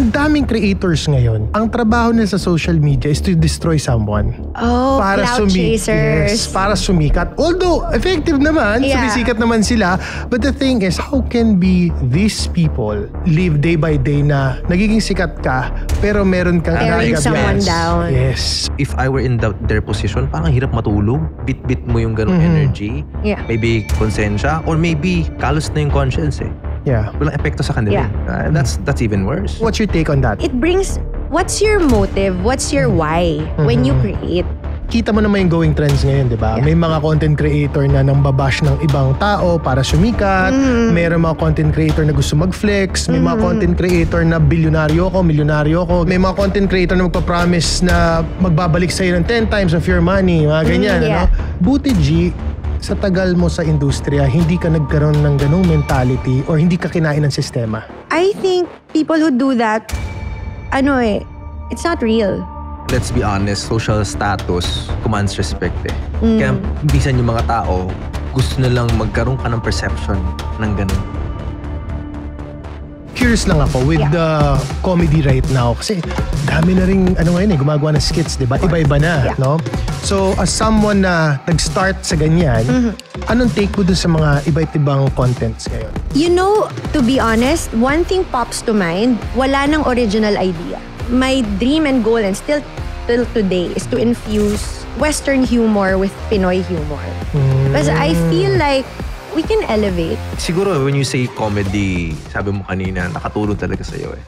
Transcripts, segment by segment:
ang daming creators ngayon, ang trabaho nila sa social media is to destroy someone. Oh, cloud chasers. Yes, para sumikat. Although, effective naman, sumisikat naman sila. But the thing is, how can be these people live day by day na nagiging sikat ka, pero meron kang tearing someone down. Yes. If I were in their position, parang hirap matulog. Bit-bit mo yung ganong energy. Yeah. Maybe konsensya, or maybe kalos na yung conscience eh. Yeah. Walang epekto sa kanila. Yeah. That's even worse. What's your take on that? It brings, what's your motive? What's your why when you create? Kita mo naman yung going trends ngayon, di ba? Yeah. May mga content creator na nang babash ng ibang tao para sumikat. Mayroon mga content creator na gusto mag-flex. May mga content creator na milyonaryo ko. May mga content creator na magpa-promise na magbabalik sa'yo ng 10 times of your money. Mga ganyan, ano? Buti, G, sa tagal mo sa industriya, hindi ka nagkaroon ng ganong mentality or hindi ka kinain ng sistema? I think people who do that, it's not real. Let's be honest, social status commands respect eh. Kaya minsan yung mga tao, gusto nilang magkaroon ka ng perception ng ganun. Curious lang ako with the comedy right now kasi dami na rin ngayon gumagawa ng skits, di ba? Iba-iba na, no? So, as someone na nag-start sa ganyan, anong take mo dun sa mga iba't ibang contents ngayon? You know, to be honest, one thing pops to mind, wala nang original idea. My dream and goal, and still till today, is to infuse Western humor with Pinoy humor. Because I feel like we can elevate. Siguro when you say comedy, sabi mo kanina, nakatulong talaga sa'yo eh.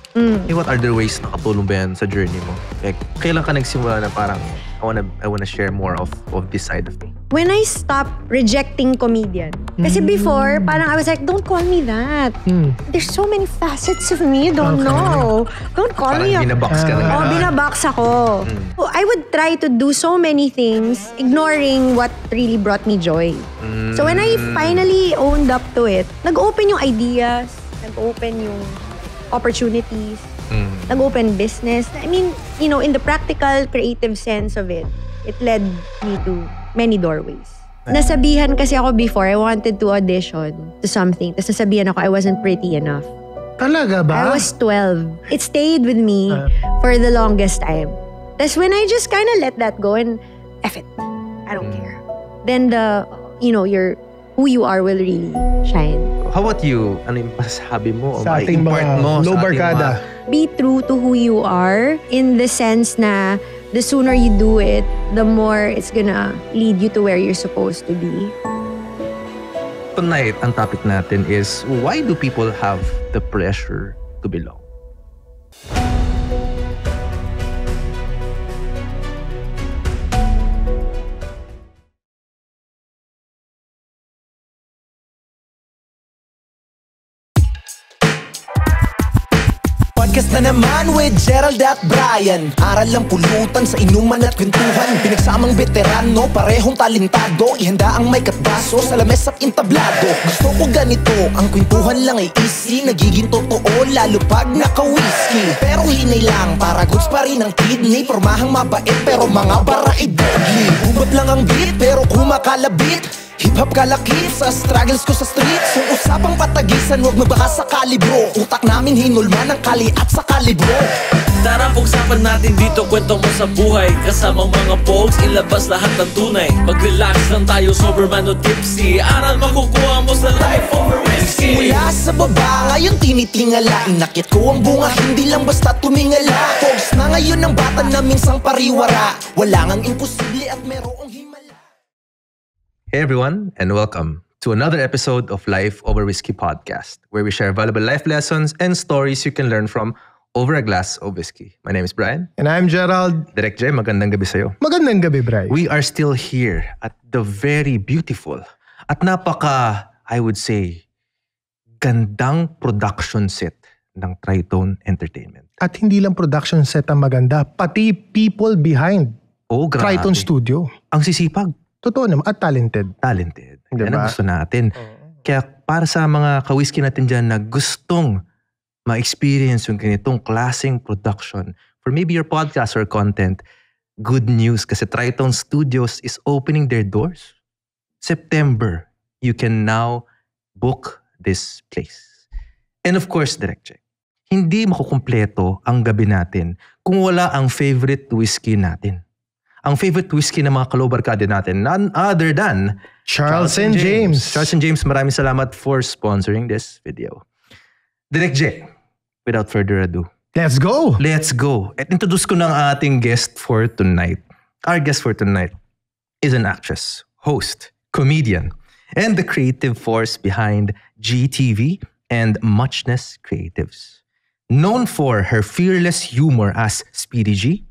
What other ways nakatulong ba yan sa journey mo? Like, kailan ka nagsimula na parang, I wanna share more of this side of me? When I stopped rejecting comedian. Kasi before, parang I was like, don't call me that. There's so many facets of me, don't know. Don't call me. Parang binabox ka na. Binabox ako. I would try to do so many things, ignoring what really brought me joy. So when I finally owned up to it, nag-open yung ideas, nag-open yung opportunities, nag-open business. I mean, in the practical, creative sense of it, it led me to many doorways. Nasabihan kasi ako before, I wanted to audition to something. Tapos nasabihan ako, I wasn't pretty enough. Talaga ba? I was 12. It stayed with me for the longest time. That's when I just kind of let that go and F it. I don't care. Then your who you are will really shine. How about you? Ano yung masasabi mo? Sa ating mga low barkada. Be true to who you are in the sense na the sooner you do it, the more it's gonna lead you to where you're supposed to be. Tonight, ang topic natin is, why do people have the pressure to belong? Podcast na naman with Gerald at Brian. Aral lang pulutan sa inuman at kwentuhan. Pinagsamang veterano, parehong talentado. Ihanda ang may katbaso sa lames at intablado. Gusto ko ganito, ang kwentuhan lang ay easy. Nagiging totoo lalo pag naka-whiskey. Pero hinay lang, para goods pa rin ang kidney. Pormahang mabait pero mga bara i-deadly. Hubat lang ang beat pero kumakalabit. Hip-hop kalakip sa struggles ko sa street. So usapang patagisan, huwag magbaka sa kalibro. Utak namin hinulma ng kali at sa kalibro. Tara pag-usapan natin dito, kwento mo sa buhay. Kasamang mga pogs, ilabas lahat ng tunay. Mag-relax lang tayo, sober man o tipsy. Aral makukuha mo sa life over whiskey. Mula sa baba, ngayon tinitingala. Inakit ko ang bunga, hindi lang basta tumingala. Pogs na ngayon ang bata na minsang pariwara. Wala ngang imposible at merong himala. Hey everyone, and welcome to another episode of Life Over Whiskey podcast, where we share valuable life lessons and stories you can learn from over a glass of whiskey. My name is Brian. And I'm Gerald. Direk J, magandang gabi sa'yo. Magandang gabi, Brian. We are still here at the very beautiful at napaka, I would say, gandang production set ng Tritone Entertainment. At hindi lang production set ang maganda, pati people behind Tritone Studio. Ang sisipag. Totoo naman, at talented. Talented. Diba? Yan ang gusto natin. Kaya para sa mga ka-whiskey natin dyan na gustong ma-experience yung ganitong klaseng production for maybe your podcast or content, good news kasi Tritone Studios is opening their doors. September, you can now book this place. And of course, Direk Check, hindi makukumpleto ang gabi natin kung wala ang favorite whiskey natin. Ang favorite whiskey ng mga kalobarkada natin, none other than Charles and James. Charles and James, maraming salamat for sponsoring this video. Direk J, without further ado, Let's go! let's go. At introduce ko ng ating guest for tonight. Our guest for tonight is an actress, host, comedian, and the creative force behind GTV and Muchness Creatives. Known for her fearless humor as Speedy G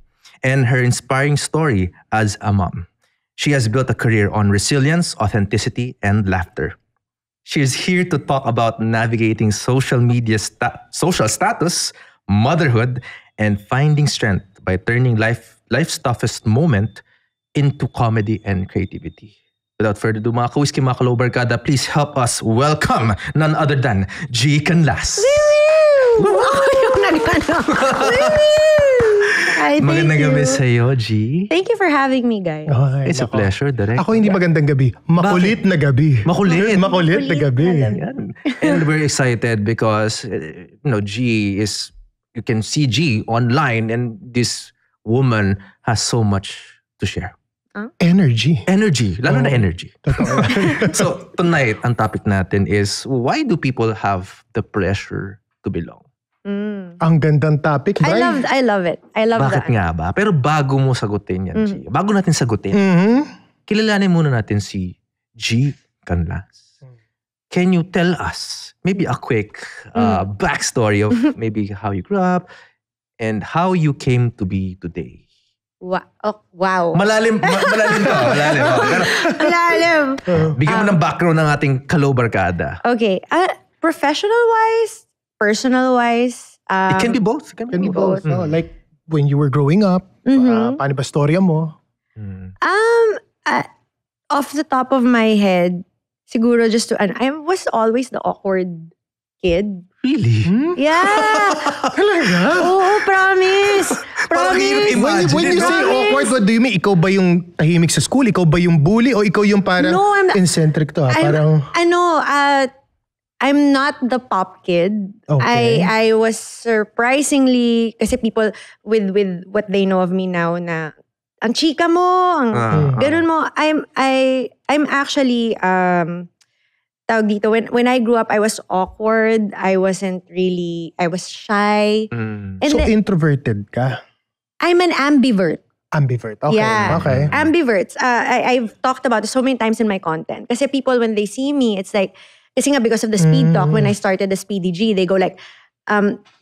and her inspiring story as a mom, she has built a career on resilience, authenticity, and laughter. She is here to talk about navigating social media social status, motherhood, and finding strength by turning life's toughest moment into comedy and creativity. Without further ado, mga ka-whiskey, mga kalobarkada, please help us welcome none other than G. Canlas. Ay, thank Magandang you. gabi sa'yo, G. Thank you for having me, guys. Ay, It's a nako. pleasure, Direk. Ako hindi magandang gabi. Makulit na gabi. Makulit. Makulit na gabi. Yan. And we're excited because, G is, you can see G online and this woman has so much to share. Energy. Energy, lalo na Oh. energy. So tonight, ang topic natin is, why do people have the pressure to belong? Ang gandang topic, I Bri. love it. I love Bakit that. nga ba? Pero bago mo sagutin yan, G. Bago natin sagutin, Mhm. kilalanin muna natin si G. Canlas. Can you tell us maybe a quick backstory of maybe how you grew up and how you came to be today? Wow. Malalim to. Malalim. Pero Malalim. bigyan mo ng background ng ating kalobarkada. Okay. Professional-wise, personal-wise. It can be both. It can be Can be both. both. No? Like, when you were growing up, paano ba storya mo? Mm. Off the top of my head, siguro I was always the awkward kid. Really? Yeah. Talaga? Oo, promise. Parang hirap Promise. When you say Promise. awkward, what do you mean? Ikaw ba yung tahimik sa school? Ikaw ba yung bully? O ikaw yung parang No, eccentric to? Parang, I'm not the pop kid. Okay. I was surprisingly, kasi people with what they know of me now na ang chika mo, ang ganun mo. I'm actually tawag dito, when I grew up, I was awkward. I was shy. Mm. And so then, introverted ka? I'm an ambivert. Ambivert. Okay. Yeah. Okay. Ambiverts. I've talked about it so many times in my content. Kasi people, when they see me, it's like, kasi nga because of the speed talk, when I started the Speedy G, they go like,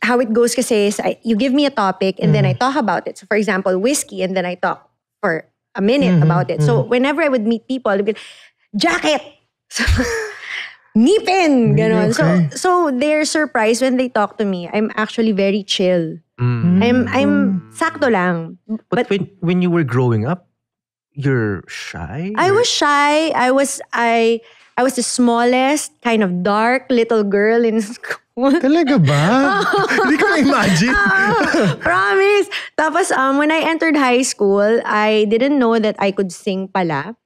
how it goes kasi is, you give me a topic and then I talk about it. So for example, whiskey, and then I talk for a minute about it. So whenever I would meet people, they'd be, jacket! Ngipin! Ganon. Okay. So they're surprised when they talk to me. I'm actually very chill. Mm. I'm sakto lang. But when you were growing up, you're shy? I was shy. I was the smallest, kind of dark little girl in school. Talaga ba? Hindi ko ma-imagine. Promise. Tapos when I entered high school, I didn't know that I could sing pala.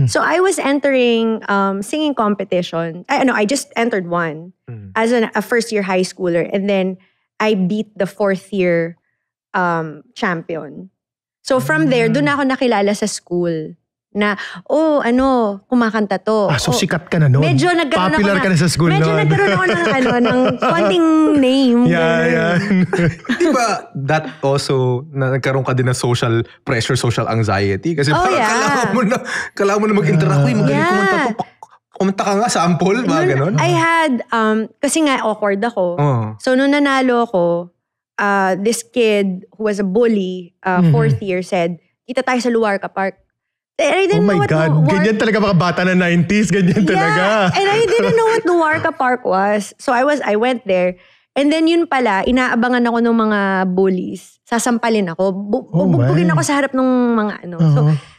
So I was entering singing competition. I just entered one as a first year high schooler, and then I beat the fourth year champion. So from there, doon ako nakilala sa school na, kumakanta to. So sikat ka na noon. Medyo nagkaroon Popular ako ka na sa school medyo noon. nagkaroon ako ng konting name. Yeah. Di ba that also, na nagkaroon ka din ng social pressure, social anxiety? Kasi parang kailangan mo na mag-interact. Uy, magaling kumanta to. Kumanta ka nga, sample, mga ganon. I had, kasi nga awkward ako. So nung nanalo ako, this kid who was a bully, fourth year, said, kita tayo sa Luarca Park. And I didn't know Oh my what God. Ganyan talaga mga bata na 90s. Ganyan talaga. And I didn't know what Luarca Park was. So I went there. And then yun pala, inaabangan ako ng mga bullies. Sasampalin ako. Bugbugin ako sa harap ng mga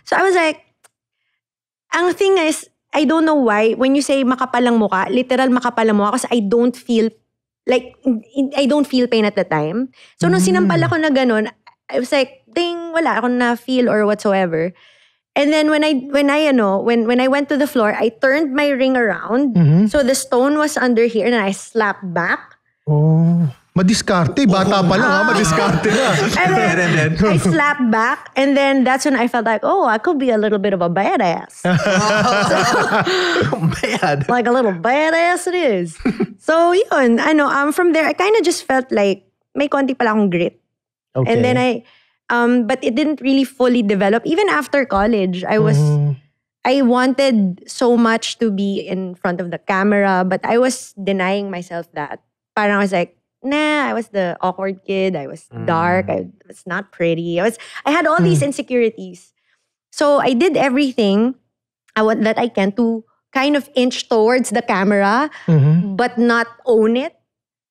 So I was like, ang thing is, I don't know why, when you say makapalang mukha, literal makapalang mukha, kasi I don't feel pain at the time. So nung sinampal ako na ganun, I was like, wala akong na-feel or whatsoever. And then when I went to the floor, I turned my ring around. So the stone was under here and I slapped back. Oh. Madiskarte. Bata pa lang madiskarte na. And then I slapped back, and then that's when I felt like, oh, I could be a little bit of a badass. Bad. Like a little badass it is. So yun, from there, I kind of just felt like may konti pala akong grit. Okay. And then but it didn't really fully develop. Even after college, I wanted so much to be in front of the camera, but I was denying myself that. Parang I was like, nah, I was the awkward kid. I was dark. I was not pretty. I had all these insecurities. So I did everything that I can to kind of inch towards the camera, but not own it.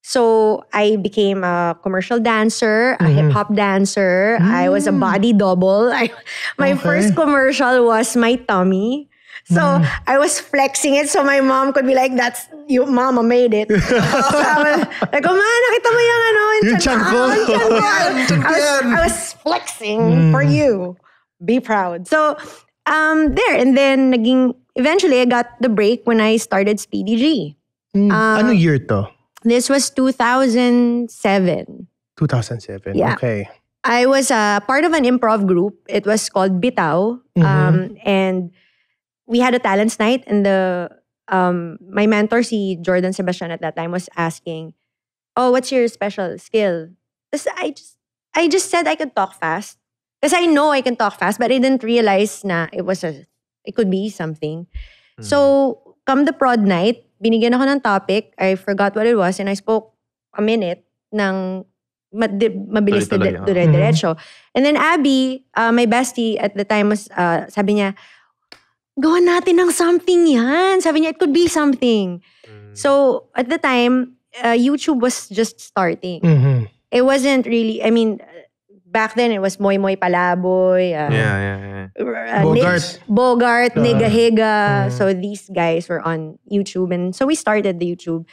So I became a commercial dancer, a hip-hop dancer. I was a body double. My first commercial was my tummy. So I was flexing it so my mom could be like, that's, you, mama made it. So I was like, oh man, nakita mo yung tiyan ko. I was flexing for you. Be proud. So there, and then eventually I got the break when I started Speedy G. Ano year to? This was 2007. 2007. Yeah. Okay. I was a part of an improv group. It was called Bitaw. And we had a talents night, and my mentor, si Jordan Sebastian at that time, was asking, oh, what's your special skill? I just said I could talk fast. Because I know I can talk fast, but I didn't realize na it could be something. So, come the prod night, binigyan ako ng topic. I forgot what it was, and I spoke a minute ng mabilis na dire-diretso. And then Abby, my bestie at the time, was sabi niya, gawa natin ng something yan. Sabi niya, it could be something. So, at the time, YouTube was just starting. It wasn't really, back then, it was Moy Moy Palaboy. Bogart, Nega Higa. So, these guys were on YouTube. And so, we started the YouTube.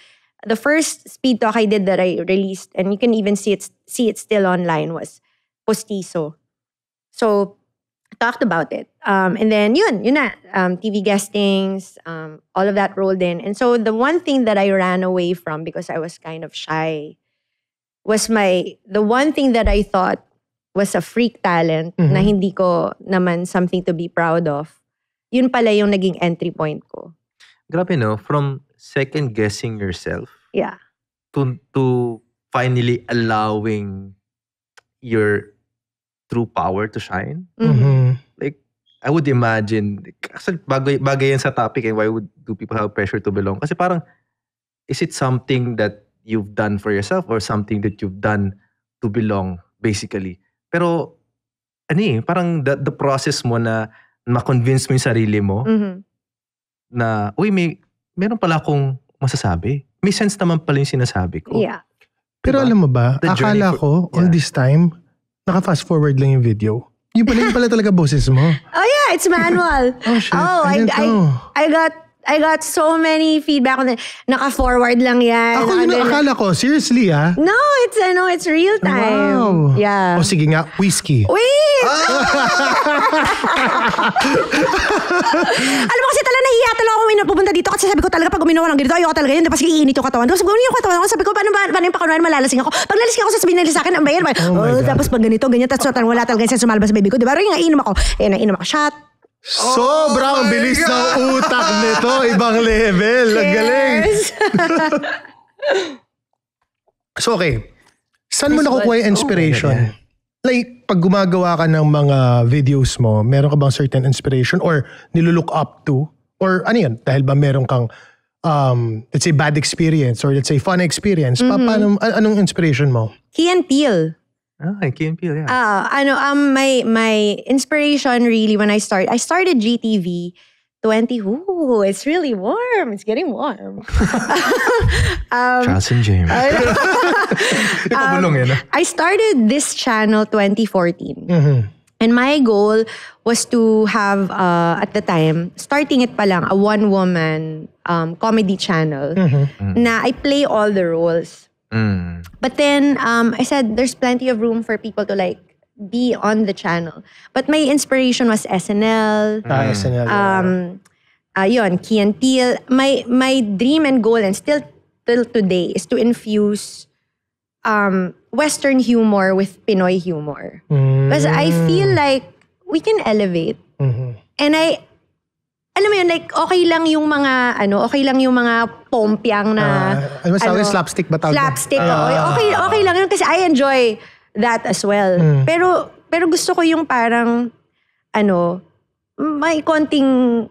The first speed talk I did that I released, and you can even see it still online, was Postizo. So, talked about it. And then yun na. TV guestings, all of that rolled in. And so the one thing that I ran away from because I was kind of shy was the one thing that I thought was a freak talent na hindi ko naman something to be proud of. Yun pala yung naging entry point ko. Grabe no, from second guessing yourself. Yeah. To finally allowing your true power to shine. Like, I would imagine, kasi bagay yan sa topic, and why do people have pressure to belong? Kasi parang, is it something that you've done for yourself or something that you've done to belong, basically? Pero, parang the process mo na ma-convince mo yung sarili mo na, uy, meron pala akong masasabi. May sense naman pala yung sinasabi ko. Yeah. Pero alam mo ba, akala ko, all this time, naka-fast forward lang yung video. Yung pala talaga boses mo. Oh yeah, it's manual. Oh shit. I got so many feedback on it. Naka-forward lang yan. Ako yun ang akala ko. Seriously No, it's real time. Wow. Yeah. O sige nga, whiskey. Wait! Alam mo kasi talaga nahiya talaga ako pupunta dito kasi sabi ko talaga pag uminom ng ganito, ayoko talaga yun. Tapos iinit yung katawan. Tapos yung katawan ko, sabi ko, paano yung pakunwari malalasing ako? Pag nalasing ako, sasabihin nila sa akin, ang bayan. Tapos pag ganito, ganyan, tapos wala talaga yung sense sumalabas sa baby ko. Diba? Pero yung nainom ako, shot. Sobrang bilis ng utak nito. Ibang level. Ang galing. So okay, saan mo nakukuha yung inspiration? Like, pag gumagawa ka ng mga videos mo, meron ka bang certain inspiration or nilulook up to? Or ano yun? Dahil ba meron kang, let's say, bad experience or let's say, fun experience? Anong inspiration mo? Key and Peele. Key and Peele, yeah. My inspiration really when I started GTV 20. Ooh, it's really warm. It's getting warm. Charles and James. I started this channel 2014. And my goal was to have, at the time, starting it pa lang, a one-woman comedy channel na I play all the roles. But then, I said, there's plenty of room for people to like be on the channel. But my inspiration was SNL. SNL. Yun, Key and Peele. My dream and goal, and still till today, is to infuse Western humor with Pinoy humor. Because I feel like we can elevate. And alam mo yun, like, okay lang yung mga pompyang na, slapstick ba tawag? Slapstick, okay lang yun kasi I enjoy that as well. Pero gusto ko yung parang, may konting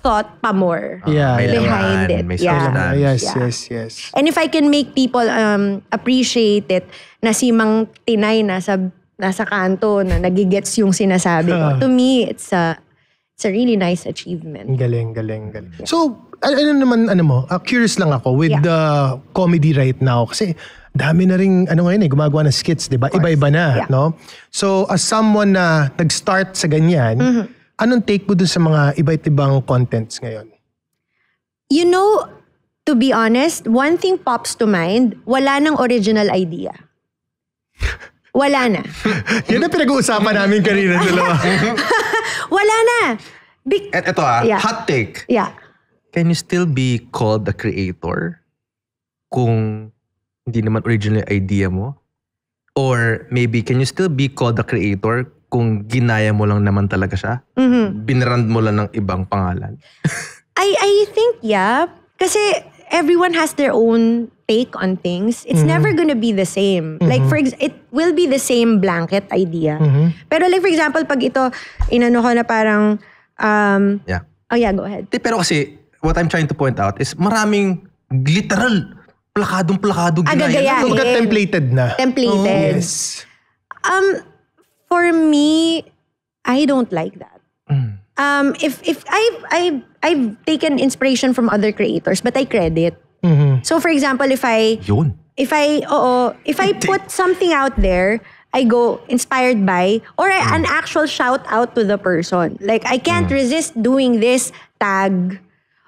thought pa more behind it. May Yes. And if I can make people appreciate it, na si Mang Tinay nasa kanto na nagigets yung sinasabi ko. To me, it's a really nice achievement. Galing. So, curious lang ako with the comedy right now. Kasi dami na rin, gumagawa ng skits, di ba? Iba-iba na, no? So, as someone na nag-start sa ganyan, anong take mo dun sa mga iba't ibang contents ngayon? You know, to be honest, one thing pops to mind, wala nang original idea. Wala na. Yan ang pinag-uusapan namin kanina dalawa. Wala na. Ito hot take. Yeah. Can you still be called a creator kung hindi naman original idea mo? Or maybe, can you still be called a creator kung ginaya mo lang naman talaga siya? Binrand mo lang ng ibang pangalan? I think, kasi everyone has their own take on things. It's never gonna be the same. Like, it will be the same blanket idea. Pero like, for example, pag ito, inano ko na parang, oh yeah, go ahead. Pero kasi, what I'm trying to point out is maraming literal, plakadong ginaya. Kumbaga templated na. Templated. Yes. For me, I don't like that. If I've taken inspiration from other creators, but I credit. So for example, if I put something out there, I go inspired by, or an actual shout out to the person. Like, I can't resist doing this tag,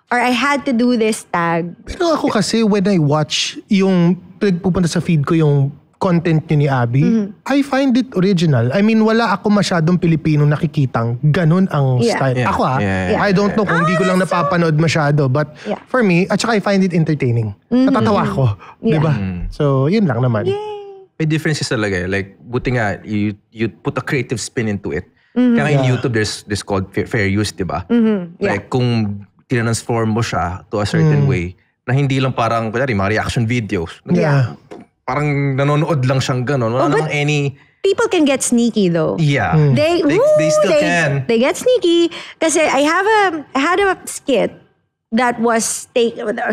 or I had to do this tag. Pero ako kasi, when I watch yung pupunta sa feed ko yung content ni Abby, I find it original. I mean, wala ako masyadong Pilipino nakikitang ganun ang style. Ako I don't know kung hindi ko lang napapanood masyado, but for me, at saka I find it entertaining. Natatawa ko. Diba? So, yun lang naman. May differences talaga. Like, buti nga, you put a creative spin into it. Kaya in YouTube, there's this called fair use, diba? Like, kung tinransform mo siya to a certain way, na hindi lang parang, kunyari, mga reaction videos. Parang nanonood lang siyang gano'n. Wala namang any... People can get sneaky though. Yeah. They still can. They get sneaky. Kasi I had a skit that was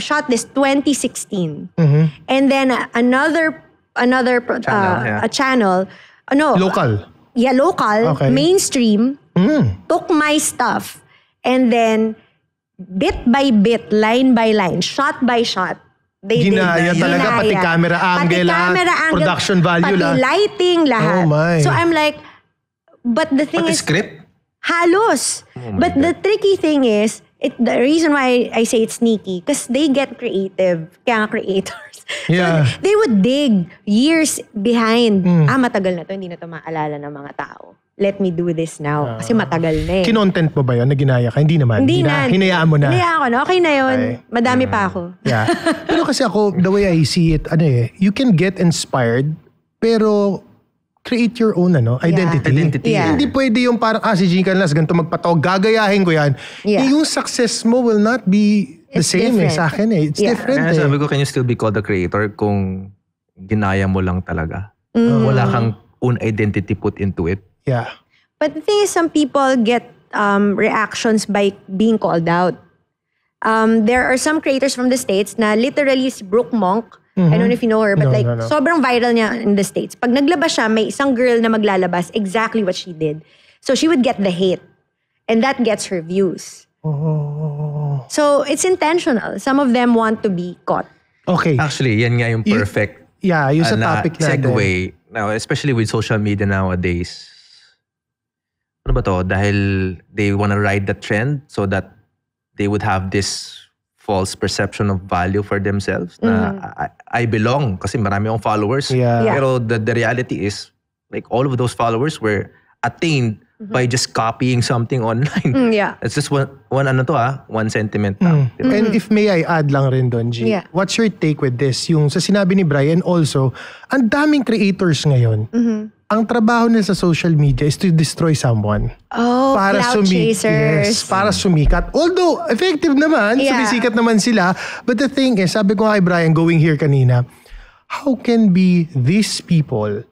shot this 2016. And then another channel. Local. Yeah, local. Okay. Mainstream. Took my stuff. And then bit by bit, line by line, shot by shot, Ginaya talaga, pati camera angle, production value, pati lighting, lahat. Oh my. So I'm like, but the thing Pati is, script? halos. But the tricky thing is, the reason why I say it's sneaky, because they get creative, kaya creators. Yeah. So they would dig years behind. Matagal na to, hindi na to maalala ng mga tao. Let me do this now. Kasi matagal na eh. Kinontent mo ba yun na ginaya ka? Hindi naman. Hindi na. Hinayaan mo na. Hinayaan ko na. Okay na yun. Okay. Madami pa ako. Yeah. Pero kasi ako, the way I see it, you can get inspired, pero create your own identity. Yeah. Hindi pwede yung parang, si Jean Canlas, ganito magpatawag, gagayahin ko yan. Yeah. Yung success mo will not be the It's same different. sa akin eh. It's different Kaya sabi ko, can you still be called a creator kung ginaya mo lang talaga? Wala kang own identity put into it. Yeah. But the thing is, some people get reactions by being called out. There are some creators from the States na literally is Brooke Monk. I don't know if you know her, but No. sobrang viral niya in the States. Pag naglabas siya, may isang girl na maglalabas exactly what she did. So she would get the hate. And that gets her views. Oh. So it's intentional. Some of them want to be caught. Okay. Actually, yan nga yung perfect yung sa topic natin. segue. Now, especially with social media nowadays. Ano ba to? Dahil they wanna ride the trend so that they would have this false perception of value for themselves na I belong kasi marami akong followers. Yeah. Yeah. Pero the reality is like all of those followers were attained by just copying something online. Yeah. It's just one sentiment lang. Diba? And if may I add lang rin doon, G, Yeah. what's your take with this? Yung sa sinabi ni Brian also, ang daming creators ngayon, ang trabaho nila sa social media is to destroy someone. Oh, cloud chasers. Yes, para sumikat. Although, effective naman, Yeah. sumisikat naman sila. But the thing is, sabi ko kay Brian, going here kanina, how can be these people,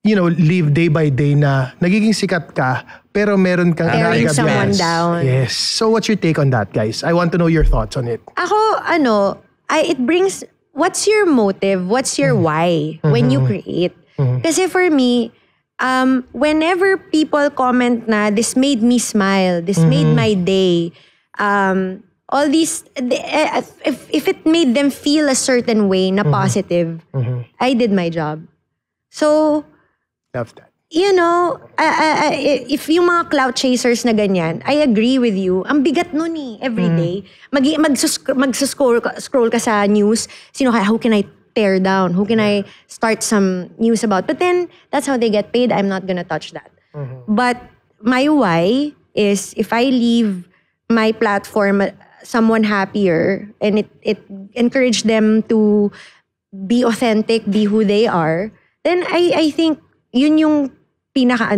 live day by day na nagiging sikat ka, pero meron kang Tearing inagabyas. someone down. Yes. So what's your take on that, guys? I want to know your thoughts on it. Ako, it brings, what's your motive? What's your why when you create? Kasi for me, whenever people comment na, this made me smile, this made my day, all these, if it made them feel a certain way na positive, I did my job. So, Love that. if yung mga cloud chasers na ganyan, I agree with you. Ang bigat nun every day. Mag-scroll ka sa news, who can I tear down? Who can I start some news about? But then, that's how they get paid. I'm not gonna touch that. But my why is, if I leave my platform someone happier, and it encourage them to be authentic, be who they are, then I think yun yung pinaka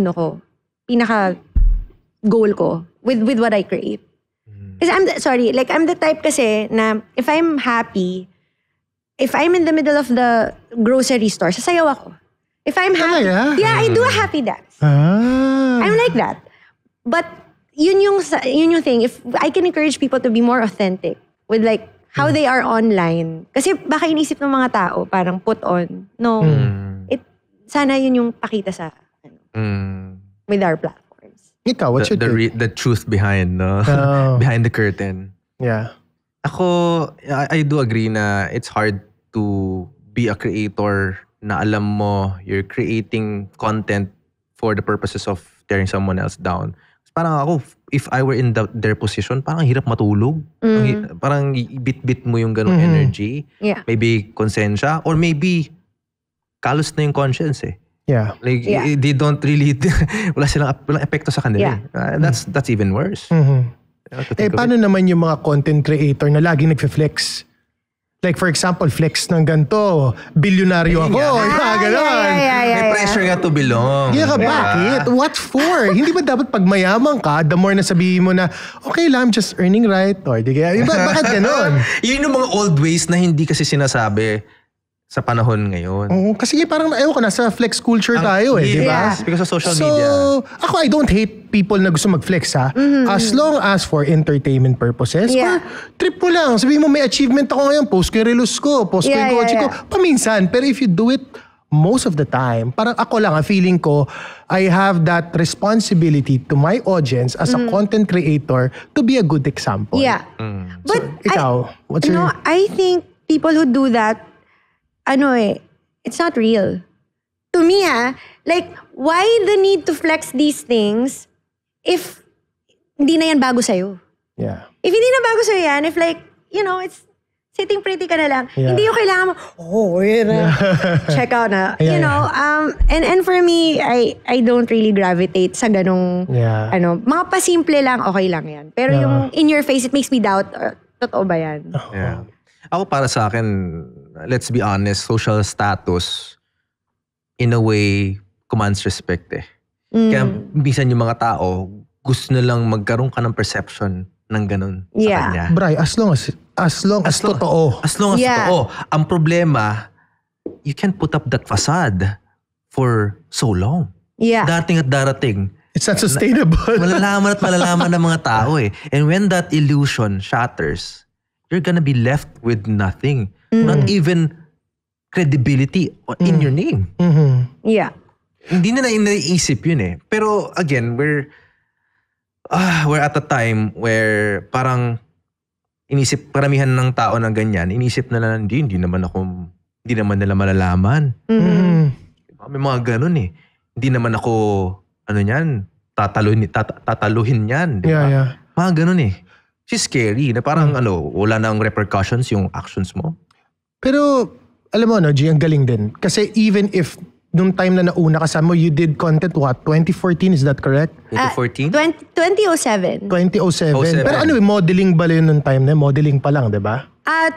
goal ko with what I create. Kasi I'm the type kasi na if I'm happy, if I'm in the middle of the grocery store, sasayaw ako. If I'm happy, I do a happy dance. I'm like that. But yun yung thing, if I can encourage people to be more authentic with like how they are online. Kasi baka inisip ng mga tao, parang put on. No. Sana yun yung pakita sa with our platforms. Ikaw, what's your take? The truth behind behind the curtain. Yeah. Ako, I do agree na it's hard to be a creator na alam mo you're creating content for the purposes of tearing someone else down. Parang ako, if I were in their position, parang hirap matulog. Parang bit-bit mo yung ganong energy. Yeah. Maybe konsensya, or maybe kalos na yung conscience Yeah. Like, they don't really, walang epekto sa kanila. Yeah. That's even worse. Paano naman yung mga content creator na laging nagfe-flex? Like for example, flex ng ganito, bilyonaryo ako, gano'n. May pressure ka to belong. Bakit? What for? Hindi ba dapat pag mayaman ka, the more na sabihin mo na, okay lang, I'm just earning right? Or di kaya, bakit gano'n? Yun yung mga old ways na hindi kasi sinasabi sa panahon ngayon. Kasi parang, nasa flex culture tayo di ba? Yes, because of social so, media. ako, I don't hate people na gusto mag-flex as long as for entertainment purposes, or trip mo lang. Sabihin mo, may achievement ako ngayon, post ko yung reels ko, post ko yung kotse ko. Paminsan, pero if you do it most of the time, parang ako lang, feeling ko, I have that responsibility to my audience as a content creator to be a good example. Yeah. But so, ikaw, what's your... I think people who do that, it's not real. To me, like, why the need to flex these things if hindi na yan bago sa'yo? Yeah. If hindi na bago sa'yo yan, if like, it's sitting pretty ka na lang, hindi yung kailangan mo, check out na. And for me, I don't really gravitate sa ganong, mga pasimple lang, okay lang yan. Pero yung in your face, it makes me doubt, totoo ba yan? Yeah. Ako para sa akin, let's be honest, social status, in a way, commands respect Kaya minsan yung mga tao, gusto na lang magkaroon ka ng perception ng ganun sa kanya. Bray, as long as totoo. As long as totoo. Ang problema, you can't put up that facade for so long. Yeah. Darating at darating. It's not sustainable. Malalaman at malalaman ng mga tao And when that illusion shatters, you're gonna be left with nothing. Not even credibility in your name. Yeah. Hindi na naiisip yun Pero again, we're at a time where parang inisip, paramihan ng tao na ganyan, inisip na lang, hindi naman nila malalaman. May mga ganun Hindi naman ako, tataluhin yan. Diba? Yeah. Mga ganun It's scary na parang wala nang repercussions yung actions mo. Pero, alam mo G, ang galing din. Kasi even if nung time na nauna kasama mo, you did content what? 2014, is that correct? 2014? 2007. 2007. Pero ano, modeling ba yun nung time na? Modeling pa lang, di ba? At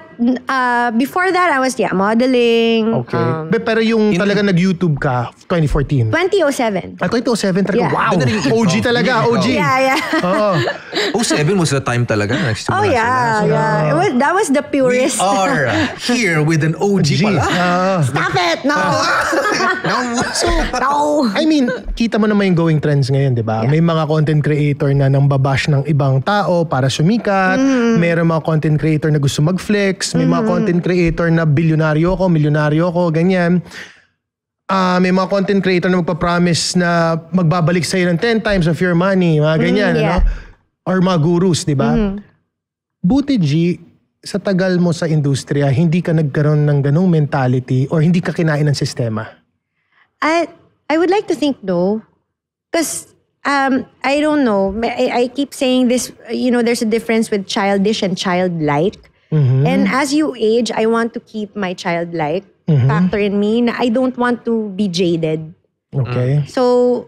before that, I was modeling. Okay. Pero yung talaga nag-YouTube ka, 2014. 2007. 2007 talaga. Yeah. Wow. OG talaga, OG. Yeah. Oo. 07 was the time talaga. Oh yeah. That was the purest. We are here with an OG pala. Stop it! No! No! I mean, kita mo naman yung going trends ngayon, di ba? Yeah. May mga content creator na nang babash ng ibang tao para sumikat. Meron mga content creator na gusto mag-flex. May mga content creator na milyonaryo ko, ganyan. May mga content creator na magpa-promise na magbabalik sa'yo ng 10 times of your money. Mga ganyan, yeah. Or mga gurus, di ba? Buti, G, sa tagal mo sa industriya, hindi ka nagkaroon ng ganong mentality or hindi ka kinain ng sistema? I would like to think no. Because I don't know. I keep saying this, there's a difference with childish and childlike. And as you age, I want to keep my childlike factor in me na I don't want to be jaded. Okay. So,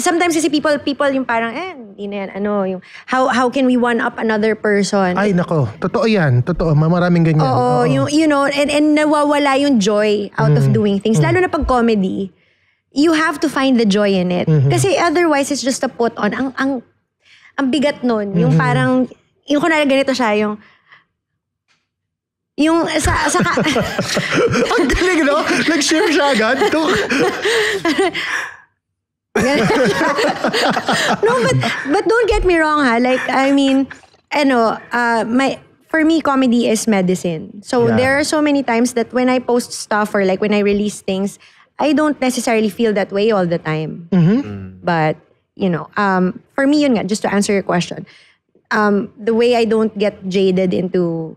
sometimes kasi people yung parang, hindi na yan, yung, how can we one up another person? Ay, nako. Totoo yan. Totoo. Maraming ganyan. Oo. And nawawala yung joy out of doing things. Lalo na pag comedy, you have to find the joy in it. Kasi otherwise, it's just a put on. Ang bigat nun. Yung parang, yung kunwari ganito siya, yung Ang galing, no? Nag-share siya agad. No, but don't get me wrong, ha. Like, I mean, for me, comedy is medicine. So there are so many times that when I post stuff or like when I release things, I don't necessarily feel that way all the time. But, for me, yun nga, just to answer your question, the way I don't get jaded into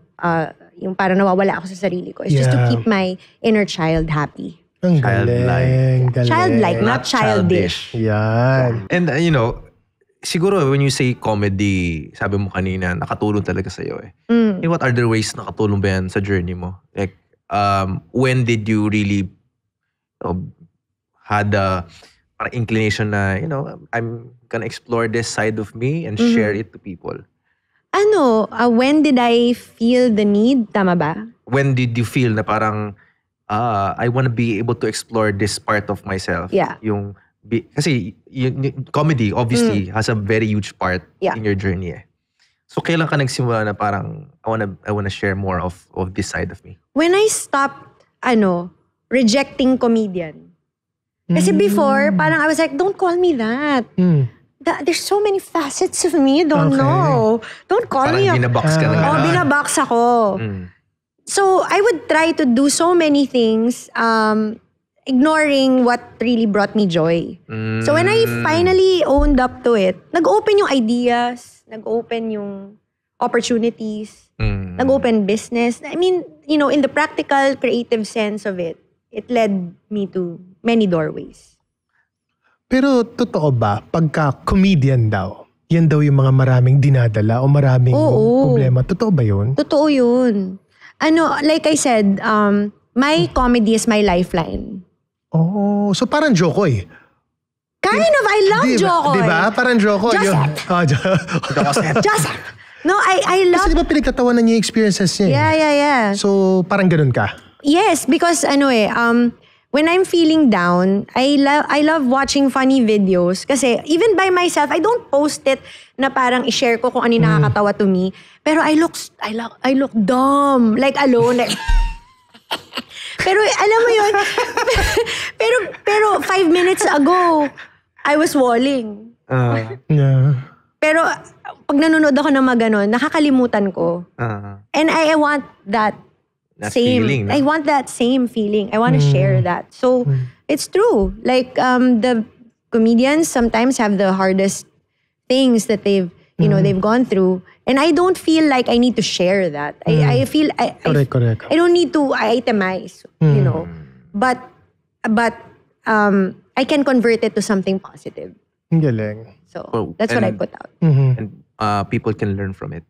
yung parang nawawala ako sa sarili ko is just to keep my inner child happy. Ang galing. Childlike, not childish. Yan. And siguro when you say comedy, sabi mo kanina, nakatulong talaga sa'yo eh. What other ways nakatulong ba yan sa journey mo? Like, when did you really had a parang inclination na, I'm gonna explore this side of me and share it to people? When did I feel the need? Tama ba? When did you feel na parang, I want to be able to explore this part of myself? Yeah. Kasi comedy obviously has a very huge part in your journey eh. So kailan ka nagsimula na parang, I wanna share more of this side of me? When I stopped, rejecting comedian. Kasi before, parang I was like, don't call me that. There's so many facets of me, don't know. Don't call me. Parang binabox ka na. Binabox ako. So, I would try to do so many things, ignoring what really brought me joy. So, when I finally owned up to it, nag-open yung ideas, nag-open yung opportunities, nag-open business. I mean, in the practical, creative sense of it, it led me to many doorways. Pero totoo ba, pagka comedian daw, yan daw yung mga maraming dinadala o maraming problema? Totoo ba yun? Totoo yun. Like I said, my comedy is my lifeline. Oh, so parang Jokoy. Kind of, I love Jokoy. Diba? Parang Jokoy. Joseph. No, I love... Kasi diba pinagtatawanan niya yung experiences niya? Yeah. So parang ganun ka? Yes, because when I'm feeling down, I love watching funny videos. Kasi even by myself, I don't post it na parang i-share ko kung ano yung nakakatawa to me. Pero I look dumb. Like alone. Pero alam mo yun, pero 5 minutes ago, I was walling. Yeah. Pero pag nanonood ako ng mga ganon, nakakalimutan ko. And I want that same feeling, no? I want that same feeling. I want to share that. So it's true. Like the comedians sometimes have the hardest things that they've gone through, and I don't feel like I need to share that. I feel correct. I don't need to itemize, but I can convert it to something positive. Ang galing. So that's what I put out. And people can learn from it.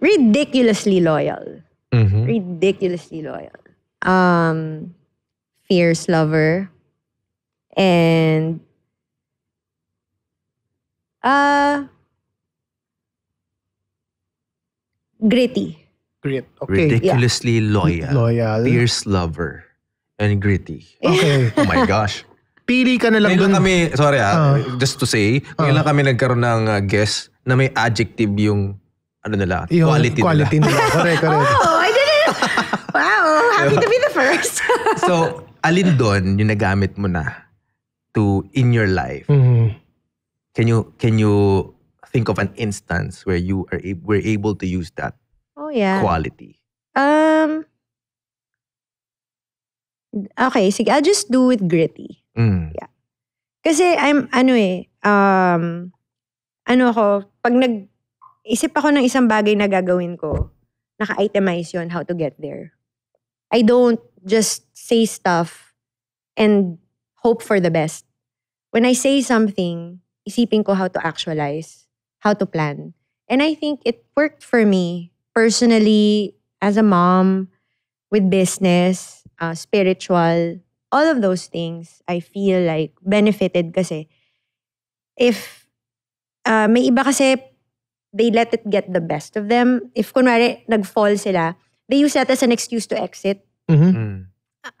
ridiculously loyal. Mhm. Ridiculously loyal. Fierce lover. And gritty. Great. Okay. Ridiculously loyal. Loyal. Fierce lover. And gritty. Okay. Oh my gosh. Pili ka na lang Ngayon lang dun. kami, sorry just to say, ngayon lang kami nagkaroon ng guest na may adjective yung nila, Yung quality nila. Correct. Oh, I didn't. Wow, happy to be the first. So, alin doon yung nagamit mo na in your life? Mhm. Can you think of an instance where you were able to use that Oh yeah. quality? Okay, sige, I'll just do with gritty. Kasi pag nag-isip ako ng isang bagay na gagawin ko, naka-itemize yun how to get there. I don't just say stuff and hope for the best. When I say something, isipin ko how to actualize, how to plan. And I think it worked for me personally, as a mom, with business, spiritual, all of those things, I feel like benefited kasi if may iba kasi they let it get the best of them. If kunwari nag-fall sila, they use that as an excuse to exit.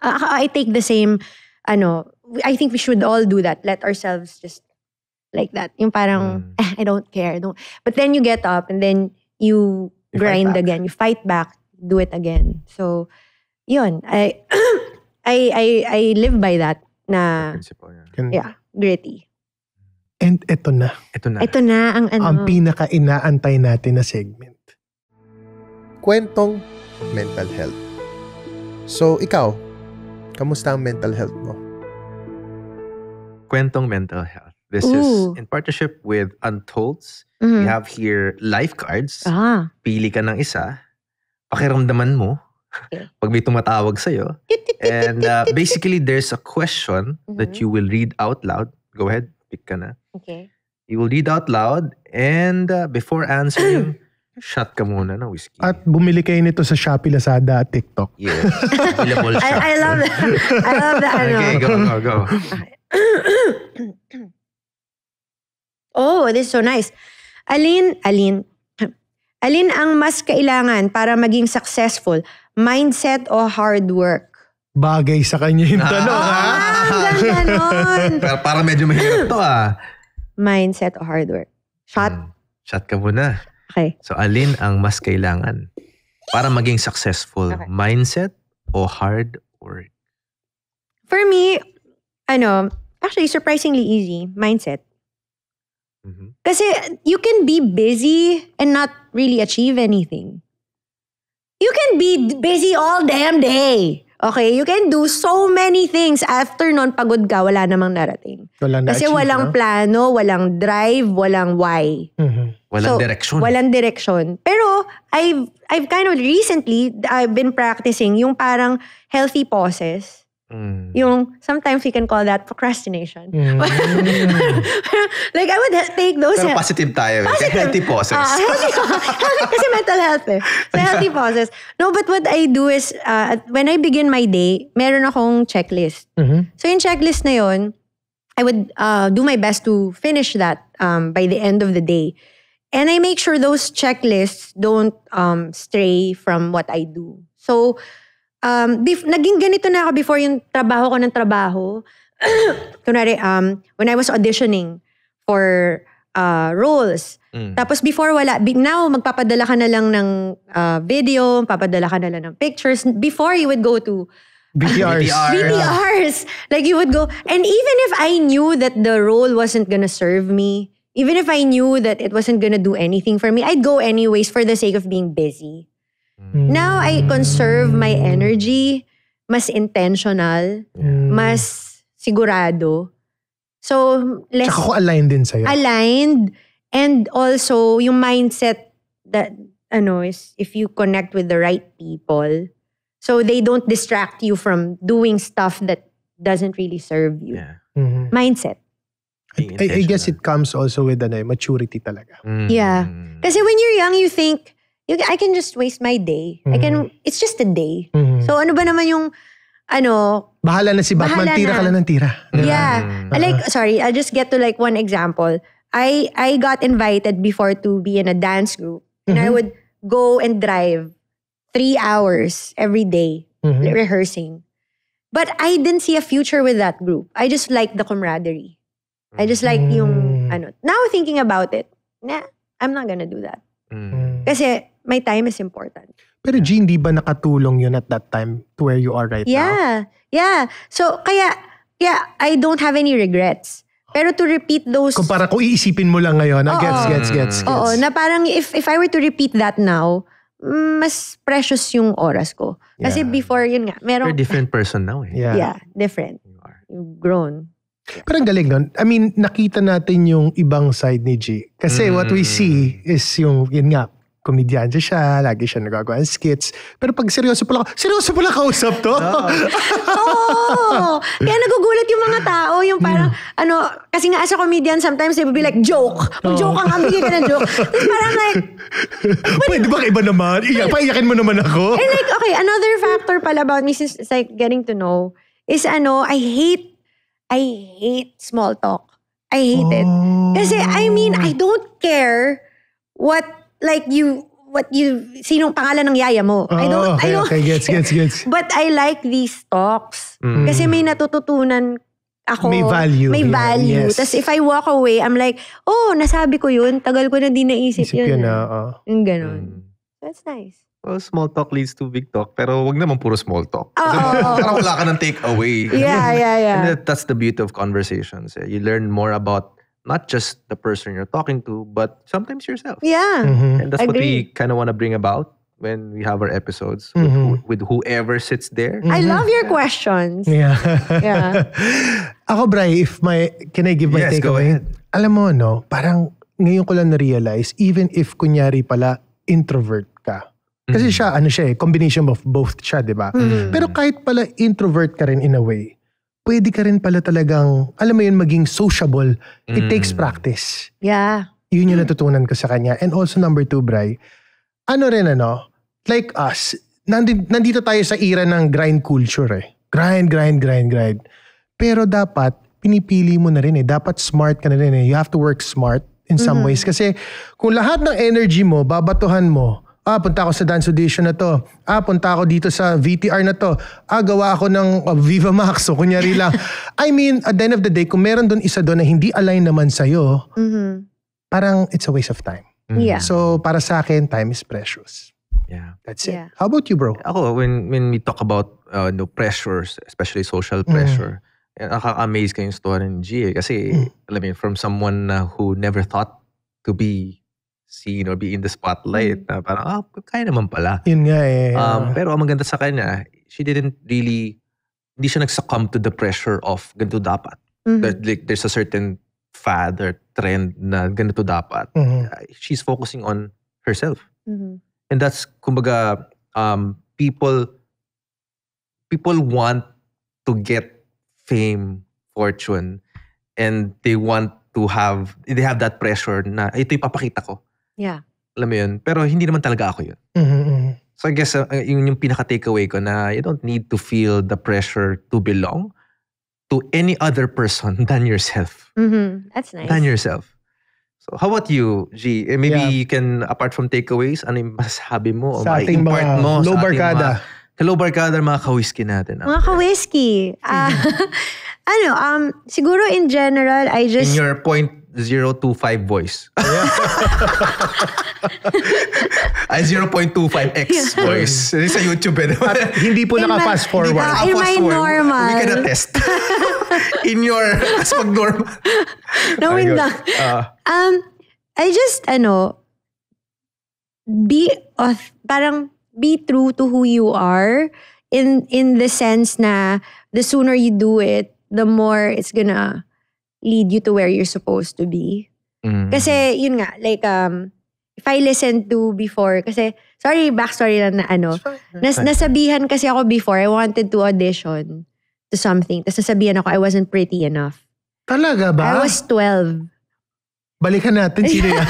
I take the same, I think we should all do that. Let ourselves just like that. Yung parang, I don't care. But then you get up and then you grind again. You fight back, do it again. So, yun. I live by that na, Principle, yeah. yeah, gritty. And eto na. Ito na ang Ang pinaka-inaantay natin na segment. Kwentong mental health. So, ikaw, kamusta ang mental health mo? Kwentong mental health. This is in partnership with Untolds. We have here life cards. Pili ka ng isa. Pakiramdaman mo. Okay. Pag may tumatawag sa'yo. And basically, there's a question that you will read out loud. Go ahead, pick ka na. Okay. You will read out loud and before answering, shot ka muna ng whiskey. At bumili kayo nito sa Shopee, Lazada at TikTok. Yes. Available siya. I love that. I love that. Okay, go. Oh, this is so nice. Alin ang mas kailangan para maging successful? Mindset o hard work? Bagay sa kanya yung tanong, ha? Ang ganda nun. Pero para medyo mahirap to Mindset o hard work? Shot? Shot ka muna. Okay. So, alin ang mas kailangan para maging successful? Okay. Mindset o hard work? For me, actually surprisingly easy, mindset. Kasi you can be busy and not really achieve anything. You can be busy all damn day. Okay? You can do so many things. After nun, pagod ka, wala namang narating. Kasi walang plano, walang drive, walang why. Walang direction. Walang direction. Pero I've kind of recently, I've been practicing yung parang healthy pauses. Yung, sometimes we can call that procrastination. Like, I would take those... Pero positive tayo. Healthy pauses. Healthy, kasi mental health eh. So, healthy pauses. No, but what I do is, when I begin my day, meron akong checklist. So, yung checklist na yun, I would do my best to finish that by the end of the day. And I make sure those checklists don't stray from what I do. So, naging ganito na ako before yung trabaho ko ng trabaho. Kunwari, when I was auditioning for roles. Tapos before now magpapadala ka na lang ng video, magpapadala ka na lang ng pictures. Before you would go to VTRs. Like you would go, and even if I knew that the role wasn't gonna serve me, even if I knew that it wasn't gonna do anything for me, I'd go anyways for the sake of being busy. Now, I conserve my energy, mas intentional, mas sigurado. So, less... Tsaka ko aligned din sa'yo. Aligned. And also, yung mindset that, is if you connect with the right people, so they don't distract you from doing stuff that doesn't really serve you. Yeah. Mindset. I guess it comes also with maturity talaga. Yeah. Kasi when you're young, you think, I can just waste my day. It's just a day. So ano ba naman yung, bahala na si Batman, bahala tira na. ka lang ng tira. Yeah. I'll just get to like one example. I got invited before to be in a dance group. And I would go and drive 3 hours every day rehearsing. But I didn't see a future with that group. I just like the camaraderie. I just like yung, now thinking about it, I'm not gonna do that. Kasi my time is important. Pero G, hindi ba nakatulong yun at that time to where you are right now? Yeah. So, kaya I don't have any regrets. Pero to repeat those... Kung iisipin mo lang ngayon, gets. Oo, na parang if I were to repeat that now, mas precious yung oras ko. Kasi before, yun nga, You're a different person now eh. Yeah, different. You've grown. Pero ang galing nun. I mean, nakita natin yung ibang side ni G. Kasi what we see is yung, yun nga, komedyante siya, lagi siya nagagawa ng skits. Pero pag seryoso pala kausap to. Kaya nagugulat yung mga tao, yung parang, kasi nga as a comedian, sometimes they will be like, joke. Mag-joke ang bigay ka ng joke. Tapos parang like, pwede ba iba naman? Paiyakin mo naman ako. And like, okay, another factor pala about me since it's like getting to know is I hate small talk. I hate it. Kasi I mean, I don't care sinong pangalan ng yaya mo. I don't. Okay, gets. But I like these talks. Kasi may natututunan ako. May value. Yes. Tapos if I walk away, I'm like, nasabi ko yun. Tagal ko na di naisip yun. Yung ganun. That's nice. Well, small talk leads to big talk. Pero wag naman puro small talk. Parang wala ka ng take away. Yeah. And that's the beauty of conversations. You learn more about not just the person you're talking to, but sometimes yourself. Yeah. And that's what we kind of want to bring about when we have our episodes with whoever sits there. I love your questions. Yeah. Ako, Bri, can I give my Yes, takeaway? go ahead. Alam mo, parang ngayon ko lang na-realize, even if kunyari pala introvert ka. Kasi siya, combination of both siya, di ba? Pero kahit pala introvert ka rin in a way, pwede ka rin pala talagang, alam mo yun, maging sociable. It takes practice. Yeah. Yun yung natutunan ko sa kanya. And also number 2, Bri, like us, nandito tayo sa era ng grind culture eh. Grind. Pero dapat, pinipili mo na rin eh. Dapat smart ka na rin eh. You have to work smart in some ways. Kasi kung lahat ng energy mo, babatuhan mo, punta ako sa dance audition na to. Punta ako dito sa VTR na to. Gawa ako ng Viva Max. So, kunyari lang. I mean, at the end of the day, kung meron doon isa doon na hindi align naman sa'yo, parang it's a waste of time. Yeah. So, para sa akin, time is precious. Yeah. That's it. Yeah. How about you, bro? Ako, when we talk about pressures, especially social pressure, nakaka-amaze ka yung story ni G. Kasi, alam mo, from someone who never thought to be seen or be in the spotlight, na parang, kaya naman pala. Yun nga eh. Pero ang maganda sa kanya, hindi siya nag-succumb to the pressure of ganito dapat. There's a certain fad or trend na ganito dapat. She's focusing on herself. And that's, kumbaga, people want to get fame, fortune, and they have that pressure na ito ipapakita ko. Yeah. Alam mo yun? Pero hindi naman talaga ako yun. So I guess yung pinaka-takeaway ko na you don't need to feel the pressure to belong to any other person than yourself. That's nice. Than yourself. So how about you, G? Maybe you can, apart from takeaways, ano yung masasabi mo? Sa ating mga low barkada. Low barkada, mga ka-whiskey natin. Mga ka-whiskey. Siguro in general, I just... In your 0.025 voice. Ay, 0.25x voice. Sa YouTube eh. At hindi po naka-fast forward. in my normal. We can attest. In your, as mag-normal. Knowing lang. I just, be true to who you are in the sense na the sooner you do it, the more it's gonna lead you to where you're supposed to be. Kasi, yun nga, like, if I listened to before, kasi, sorry, backstory lang na nasabihan kasi ako before, I wanted to audition to something. Tapos nasabihan ako, I wasn't pretty enough. Talaga ba? I was 12. Balikan natin, sino yan?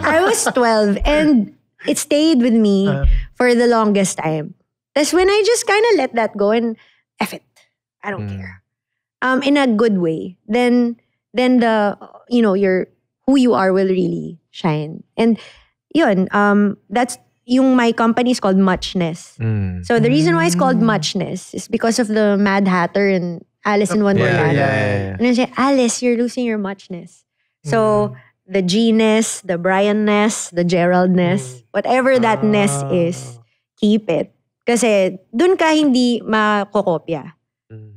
I was 12 and it stayed with me for the longest time. That's when I just kind of let that go and F it. I don't care. In a good way. Then the, your who you are will really shine. And yun, that's yung my company is called Muchness. So the reason why it's called Muchness is because of the Mad Hatter and Alice in Wonderland. And I say, Alice, you're losing your muchness. So the G-ness, the Brian-ness, the Gerald-ness, whatever that ness is, keep it. Kasi dun ka hindi makokopya.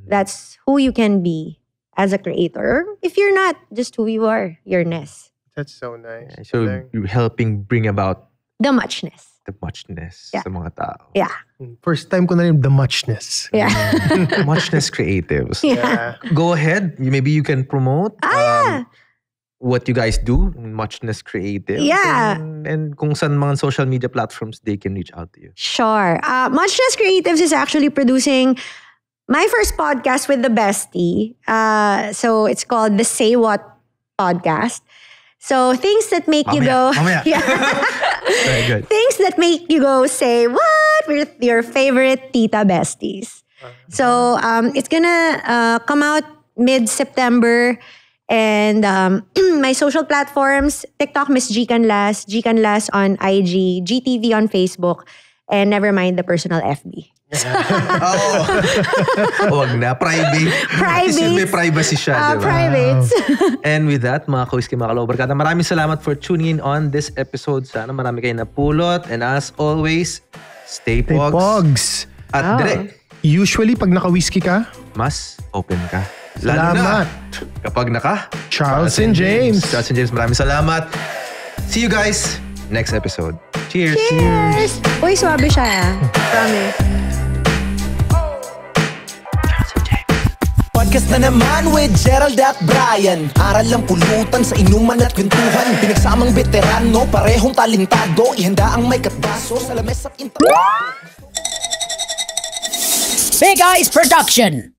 That's who you can be as a creator. If you're not, just who you are, your ness. That's so nice. Yeah, so you're helping bring about the muchness. The muchness sa mga tao. Yeah. First time ko na rin the muchness. Yeah. Muchness creatives. Yeah. Go ahead. Maybe you can promote what you guys do, Muchness Creative. Yeah. And kung saan mga social media platforms they can reach out to you. Sure. Muchness Creatives is actually producing my first podcast with the bestie. So it's called the Say What podcast. So things that make you go... Yeah. Very good. Things that make you go say, what? With your favorite tita besties. So it's gonna come out mid-September. And my social platforms, TikTok, Miss Gcanlas, Gcanlas on IG, GTV on Facebook, and never mind the personal FB. Wag na. Private. May privacy siya, diba? Privates. And with that, mga ka-Whisky, mga ka-Low-Barkada, maraming salamat for tuning in on this episode. Sana marami kayo napulot. And as always, stay pogs. At direct. Usually, pag naka-whisky ka, mas open ka. Salamat. Kapag naka Charles and James. Charles and James, maraming salamat. See you guys next episode. Cheers. Cheers. Uy, swabe siya. Promise. Podcast na naman with Gerald at Brian. Aral lang pulutan sa inuman at kwentuhan. Pinagsamang veterano, parehong talentado. Ihanda ang may katbaso sa lames at inta. Big Eyes Production.